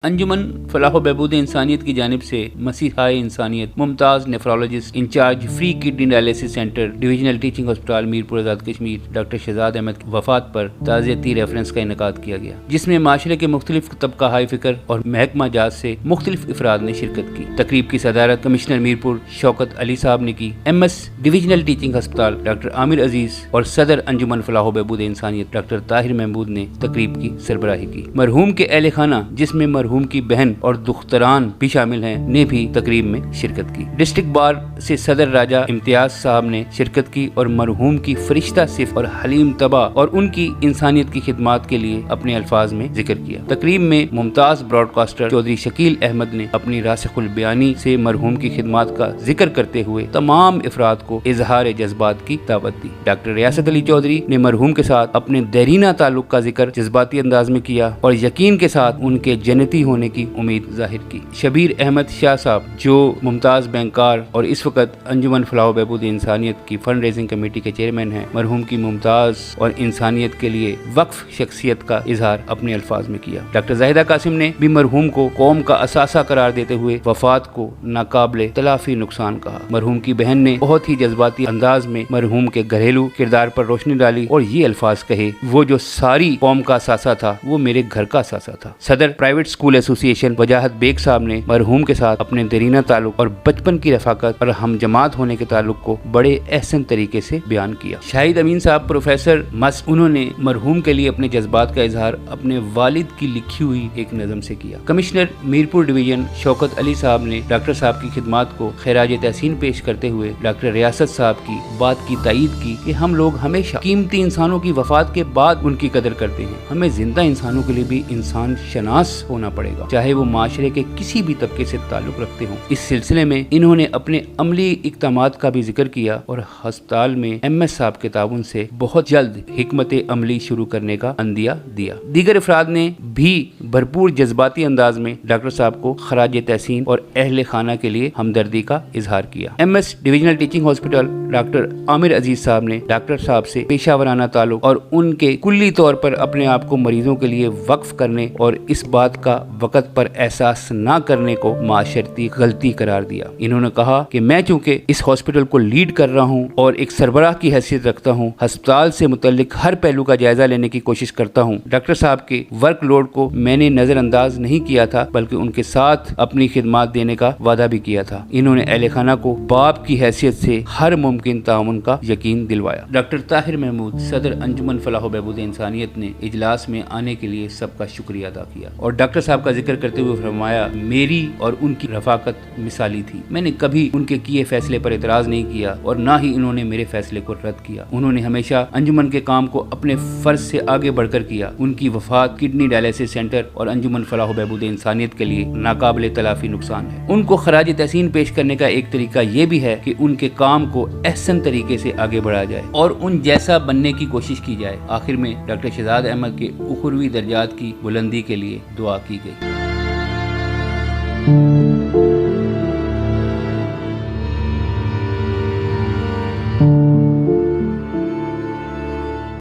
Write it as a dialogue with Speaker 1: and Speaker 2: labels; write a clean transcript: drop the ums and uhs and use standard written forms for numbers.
Speaker 1: انجمن فلاح و بہبود انسانیت کی جانب سے مسیحائے انسانیت ممتاز nephrologist incharge free kidney dialysis centre divisional teaching ہسپتال میرپور آزاد کشمیر ڈاکٹر شہزاد احمد کی وفات پر تعزیتی ریفرنس کا انعقاد کیا گیا، جس میں معاشرے کے مختلف طبقہ ہائے فکر اور محکمہ جات سے مختلف افراد نے شرکت کی۔ تقریب کی صدارت کمشنر میرپور شوکت علی صاحب نے کی۔ ایم ایس ڈویژنل ٹیچنگ ہسپتال ڈاکٹر عامر عزیز اور صدر انجمن فلاح و بہبود انسانیت ڈاکٹر طاہر محمود نے تقریب کی سربراہی کی۔ مرحوم کے اہل خانہ، جس میں مرحوم کی بہن اور دختران بھی شامل ہیں، نے بھی تقریب میں شرکت کی۔ ڈسٹرکٹ بار سے صدر راجہ امتیاز صاحب نے شرکت کی اور مرحوم کی فرشتہ صف اور حلیم طبع اور ان کی انسانیت کی خدمات کے لیے اپنے الفاظ میں ذکر کیا۔ تقریب میں ممتاز براڈ کاسٹر چودھری شکیل احمد نے اپنی راسخ البیانی سے مرحوم کی خدمات کا ذکر کرتے ہوئے تمام افراد کو اظہار جذبات کی دعوت دی۔ ڈاکٹر ریاست علی چودھری نے مرحوم کے ساتھ اپنے دیرینہ تعلق کا ذکر جذباتی انداز میں کیا اور یقین کے ساتھ ان کے جنتی ہونے کی امید ظاہر کی۔ شبیر احمد شاہ صاحب، جو ممتاز بینکار اور اس وقت انجمن فلاح و بہبود انسانیت کی فنڈ ریزنگ کمیٹی کے چیئرمین ہیں، مرحوم کی ممتاز اور انسانیت کے لیے وقف شخصیت کا اظہار اپنے الفاظ میں کیا۔ ڈاکٹر زاہدہ قاسم نے بھی مرحوم کو قوم کا اثاثہ قرار دیتے ہوئے وفات کو ناقابل تلافی نقصان کہا۔ مرحوم کی بہن نے بہت ہی جذباتی انداز میں مرحوم کے گھریلو کردار پر روشنی ڈالی اور یہ الفاظ کہے، وہ جو ساری قوم کا اثاثہ تھا وہ میرے گھر کا اثاثہ تھا۔ صدر پرائیویٹ اسکول ایسوسی ایشن وجاہت بیگ صاحب نے مرحوم کے ساتھ اپنے دیرینہ تعلق اور بچپن کی رفاقت اور ہم جماعت ہونے کے تعلق کو بڑے احسن طریقے سے بیان کیا۔ شاہد امین صاحب پروفیسر مس، انہوں نے مرحوم کے لیے اپنے جذبات کا اظہار اپنے والد کی لکھی ہوئی ایک نظم سے کیا۔ کمشنر میرپور ڈویژن شوکت علی صاحب نے ڈاکٹر صاحب کی خدمات کو خراج تحسین پیش کرتے ہوئے ڈاکٹر ریاست صاحب کی بات کی تائید کی کہ ہم لوگ ہمیشہ قیمتی انسانوں کی وفات کے بعد ان کی قدر کرتے ہیں، ہمیں زندہ انسانوں کے لیے بھی انسان شناس ہونا پڑے گا، چاہے وہ معاشرے کے کسی بھی طبقے سے تعلق رکھتے ہوں۔ اس سلسلے میں انہوں نے اپنے عملی اقدامات کا بھی ذکر کیا اور ہسپتال میں ایم ایس صاحب کے تعاون سے بہت جلد حکمت عملی شروع کرنے کا عندیہ دیا۔ دیگر افراد نے بھی بھرپور جذباتی انداز میں ڈاکٹر صاحب کو خراج تحسین اور اہل خانہ کے لیے ہمدردی کا اظہار کیا۔ M S divisional teaching hospital doctor Aamir Aziz Sahib نے ڈاکٹر صاحب سے پیشہ ورانہ تعلق اور ان کے کلی طور پر اپنے آپ کو مریضوں کے لیے وقف کرنے اور اس بات کا وقت پر احساس نہ کرنے کو معاشرتی غلطی قرار دیا۔ انہوں نے کہا کہ میں چونکہ اس ہاسپٹل کو لیڈ کر رہا ہوں اور ایک سربراہ کی حیثیت رکھتا ہوں، ہسپتال سے متعلق ہر پہلو کا جائزہ لینے کی کوشش کرتا ہوں۔ ڈاکٹر صاحب کے ورک لوڈ کو میں نے نظر انداز نہیں کیا تھا، بلکہ ان کے ساتھ اپنی خدمات دینے کا وعدہ بھی کیا تھا۔ انہوں نے اہل خانہ کو باپ کی حیثیت سے ہر ممکن تعاون کا یقین دلوایا۔ ڈاکٹر طاہر محمود، صدر انجمن فلاح و بہبود انسانیت نے اجلاس میں آنے کے لیے سب کا شکریہ ادا کیا اور ڈاکٹر صاحب کا ذکر کرتے ہوئے فرمایا، میری اور ان کی رفاقت مثالی تھی، میں نے کبھی ان کے کیے فیصلے پر اعتراض نہیں کیا اور نہ ہی انہوں نے میرے فیصلے کو رد کیا۔ انہوں نے ہمیشہ انجمن کے کام کو اپنے فرض سے آگے بڑھ کر کیا۔ ان کی وفات کڈنی ڈائلیسس سینٹر اور انجمن فلاح و بہبود انسانیت کے لیے ناقابل تلافی نقصان ہے۔ ان کو خراج تحسین پیش کرنے کا ایک طریقہ یہ بھی ہے کہ ان کے کام کو احسن طریقے سے آگے بڑھایا جائے اور ان جیسا بننے کی کوشش کی جائے۔ آخر میں ڈاکٹر شہزاد احمد کے اخروی درجات کی بلندی کے لیے دعا کی گئی۔